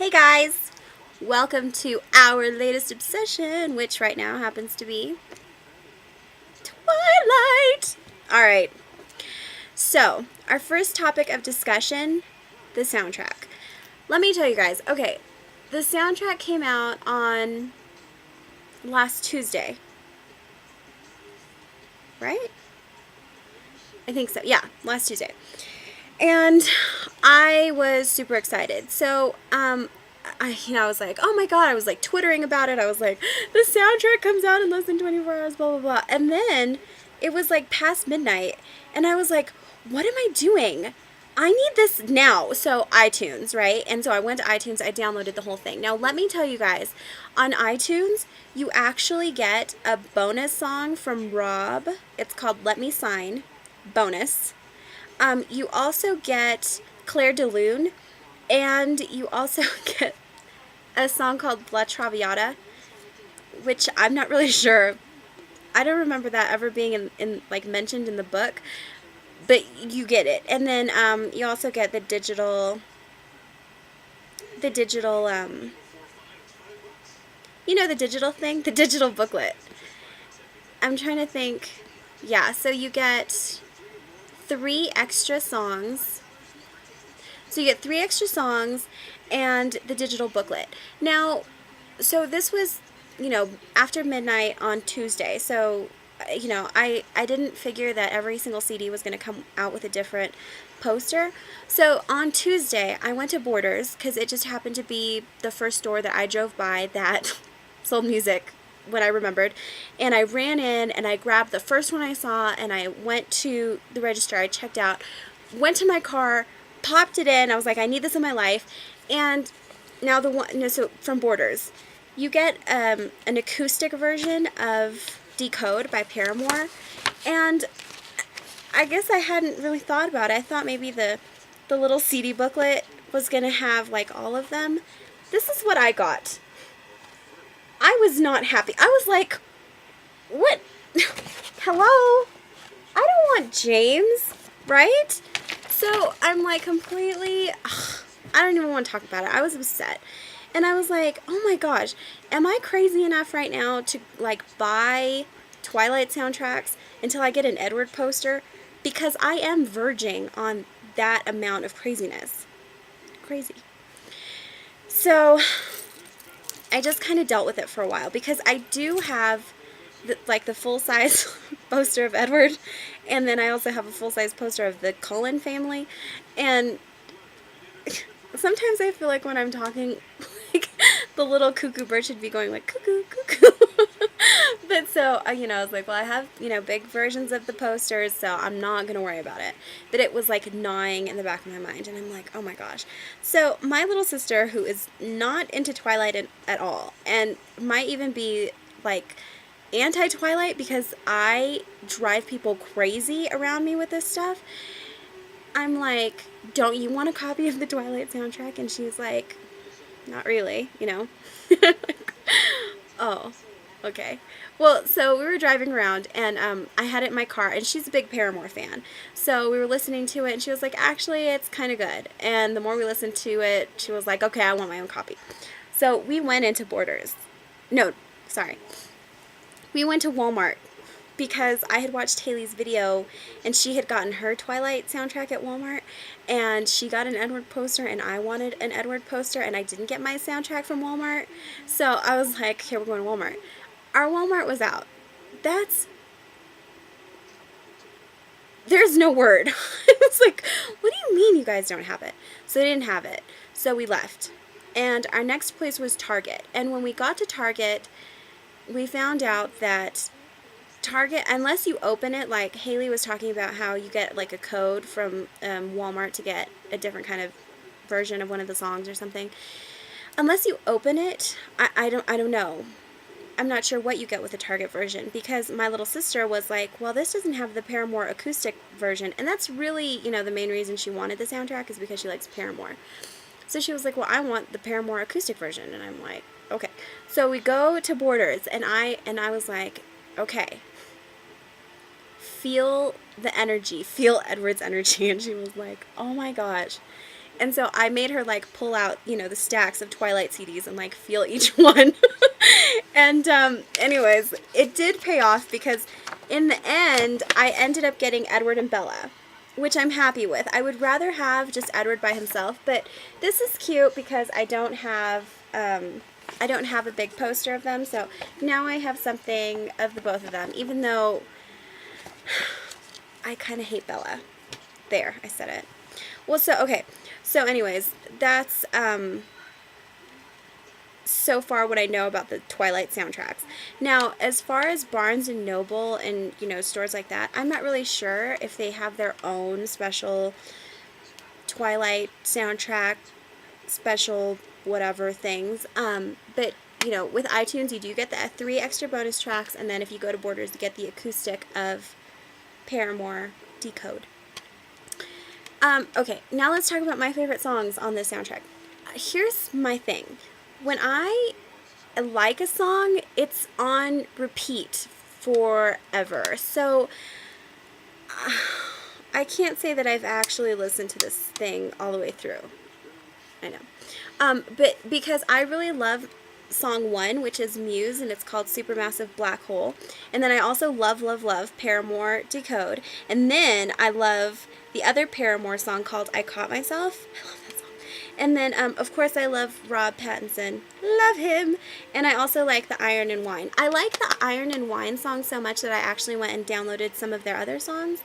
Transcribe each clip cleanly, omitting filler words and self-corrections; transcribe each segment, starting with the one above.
Hey guys! Welcome to our latest obsession, which right now happens to be Twilight! Alright, so our first topic of discussion, the soundtrack. Let me tell you guys, okay, the soundtrack came out on last Tuesday, right? I think so, yeah, last Tuesday. And I was super excited. So, I was like, oh my god, I was like twittering about it. I was like, the soundtrack comes out in less than 24 hours, blah, blah, blah. And then it was like past midnight, and I was like, what am I doing? I need this now. So, iTunes, right? And so I went to iTunes, I downloaded the whole thing. Now, let me tell you guys, on iTunes, you actually get a bonus song from Rob. It's called Let Me Sign, bonus. You also get Claire de Lune, and you also get a song called La Traviata, which I'm not really sure. I don't remember that ever being in like mentioned in the book, but you get it. And then you also get the digital, the digital thing, the digital booklet. I'm trying to think. Yeah, so you get 3 extra songs. So you get 3 extra songs and the digital booklet. Now, so this was, after midnight on Tuesday. So, I didn't figure that every single CD was going to come out with a different poster. So on Tuesday, I went to Borders because it just happened to be the first store that I drove by that sold music when I remembered. And I ran in and I grabbed the first one I saw and I went to the register. I checked out, went to my car, popped it in. I was like, I need this in my life. And now so from Borders, you get an acoustic version of Decode by Paramore. And I guess I hadn't really thought about it. I thought maybe the little CD booklet was going to have like all of them. This is what I got. I was not happy. I was like, what? Hello? I don't want James, right? So I'm like completely, I don't even want to talk about it. I was upset. And I was like, oh my gosh, am I crazy enough right now to like buy Twilight soundtracks until I get an Edward poster? Because I am verging on that amount of craziness. Crazy. So I just kind of dealt with it for a while because I do have the full-size poster of Edward, and then I also have a full-size poster of the Cullen family, and sometimes I feel like when I'm talking, like, the little cuckoo bird should be going like, cuckoo, cuckoo. But so, I was like, well, I have, big versions of the posters, so I'm not going to worry about it. But it was, like, gnawing in the back of my mind, and I'm like, oh my gosh. So, my little sister, who is not into Twilight at all, and might even be, like, anti-Twilight because I drive people crazy around me with this stuff, I'm like, don't you want a copy of the Twilight soundtrack? And she's like, not really, Oh, okay. Well, so we were driving around, and I had it in my car, and she's a big Paramore fan. So we were listening to it, and she was like, actually, it's kind of good. And the more we listened to it, she was like, okay, I want my own copy. So we went into Borders. No, sorry. We went to Walmart because I had watched Haley's video and she had gotten her Twilight soundtrack at Walmart, and she got an Edward poster and I wanted an Edward poster, and I didn't get my soundtrack from Walmart. So I was like, okay, we're going to Walmart. Our Walmart was out. There's no word. I was like, what do you mean you guys don't have it? So they didn't have it. So we left. And our next place was Target. And when we got to Target, we found out that Target, unless you open it, like Haley was talking about how you get like a code from Walmart to get a different kind of version of one of the songs or something. Unless you open it, I don't know. I'm not sure what you get with the Target version, because my little sister was like, well, this doesn't have the Paramore acoustic version. And that's really, the main reason she wanted the soundtrack is because she likes Paramore. So she was like, well, I want the Paramore acoustic version. And I'm like, okay. So we go to Borders, and I was like, okay, feel the energy, feel Edward's energy. And she was like, oh my gosh, And so I made her like pull out, you know, the stacks of Twilight CDs and like feel each one. And anyways, it did pay off because in the end, I ended up getting Edward and Bella, which I'm happy with. I would rather have just Edward by himself, but this is cute because I don't have a big poster of them, so now I have something of the both of them, even though I kind of hate Bella. There, I said it. Well, so, okay. So anyways, that's so far what I know about the Twilight soundtracks. Now, as far as Barnes and Noble and, you know, stores like that, I'm not really sure if they have their own special Twilight soundtrack, special whatever things. But, you know, with iTunes, you do get the 3 extra bonus tracks, and then if you go to Borders, you get the acoustic of Paramore Decode. Okay, now let's talk about my favorite songs on this soundtrack. Here's my thing. When I like a song, it's on repeat forever. So, I can't say that I've actually listened to this thing all the way through. I know. But because I really love song 1, which is Muse, and it's called Supermassive Black Hole. And then I also love, love, love Paramore Decode. And then I love the other Paramore song called I Caught Myself. I love that song. And then, of course, I love Rob Pattinson. Love him. And I also like the Iron and Wine. I like the Iron and Wine song so much that I actually went and downloaded some of their other songs.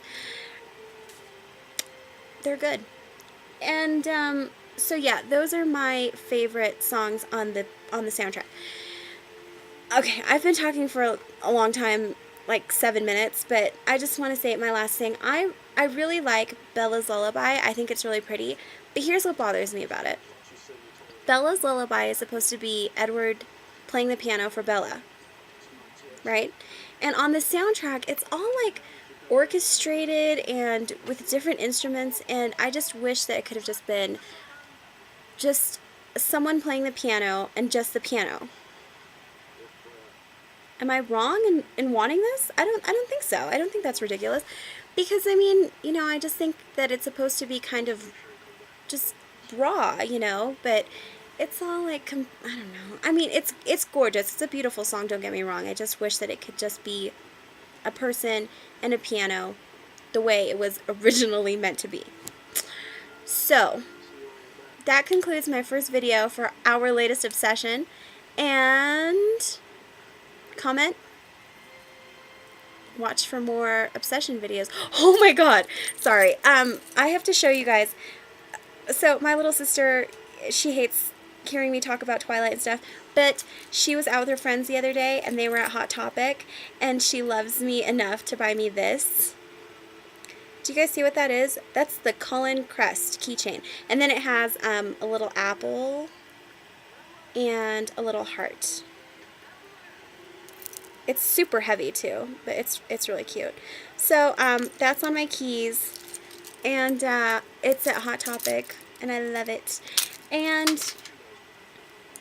They're good. And, so yeah, those are my favorite songs on the soundtrack. Okay, I've been talking for a long time, like 7 minutes, but I just want to say my last thing. I really like Bella's Lullaby. I think it's really pretty, but here's what bothers me about it. Bella's Lullaby is supposed to be Edward playing the piano for Bella, right? And on the soundtrack, it's all like orchestrated and with different instruments, and I just wish that it could have just been just someone playing the piano and just the piano. Am I wrong in wanting this? I don't think so. I don't think that's ridiculous. Because, I mean, you know, I just think that it's supposed to be kind of just raw, you know, but it's all like, I don't know. I mean, it's gorgeous. It's a beautiful song, don't get me wrong. I just wish that it could just be a person and a piano the way it was originally meant to be. So, that concludes my first video for our latest obsession. And comment, watch for more obsession videos. Oh my god, sorry. I have to show you guys. So my little sister, she hates hearing me talk about Twilight and stuff, but she was out with her friends the other day and they were at Hot Topic, and she loves me enough to buy me this. Do you guys see what that is? That's the Cullen Crest keychain. And then it has a little apple and a little heart. It's super heavy too, but it's really cute. So that's on my keys, and it's at Hot Topic, and I love it. And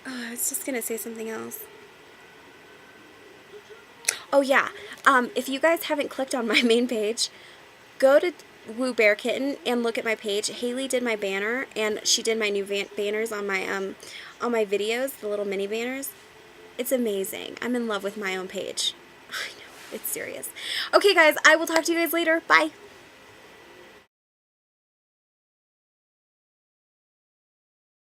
oh, I was just gonna say something else. Oh yeah, if you guys haven't clicked on my main page, go to Woo Bear Kitten and look at my page. Haley did my banner, and she did my new banners on my videos, the little mini banners. It's amazing. I'm in love with my own page. I know, it's serious. Okay, guys, I will talk to you guys later. Bye.